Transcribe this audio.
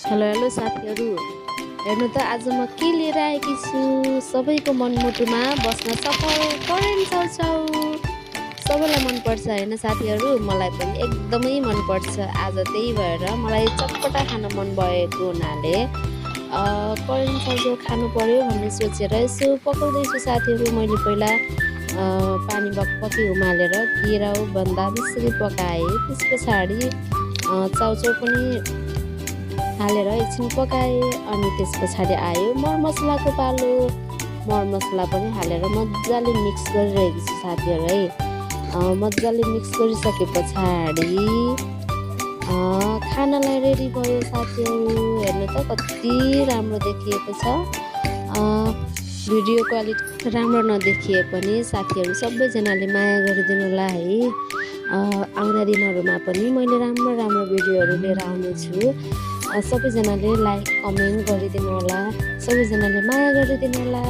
Hello hello साथीहरू, हेर्नु त आज म के लिएर आएकी छु। सबैको मनमुटुमा बस्न सफल करेन्ट छाउछाउ। सबैलाई मनपर्छ होइन साथीहरू, मलाई पनि एकदमै मनपर्छ। आज त्यही भएर मलाई चटपटा खान मन भएको हुनाले करेन्ट छाउछाउ खानु पर्यो भन्ने सोचेर यसो पकाउँदैछु साथीहरू। मैले पहिला पानी बकबकी उमालेर केराउ बन्दा त्यसरी पकाएँ। त्यस पछाडि चाउचाउ पनि हालेर एकछिन पकाएँ। अनि त्यस पछाडि आयो मरमसलाको पालो। मरमसला पनि हालेर मजाले मिक्स गरिरहेको छु साथीहरू है। मजाले मिक्स गरिसके पछाडि खानालाई रेडी भयो साथीहरू। हेर्नु त कति राम्रो देखिएको छ। भिडियो क्वालिटी राम्रो नदेखिए पनि साथीहरू सबैजनाले माया गरिदिनु होला है। आउँदा दिनहरूमा पनि मैले राम्रो राम्रो भिडियोहरू लिएर आउनेछु। सबैजनाले लाइक कमेन्ट गरिदिनु होला, सबैजनाले माया गरिदिनु होला।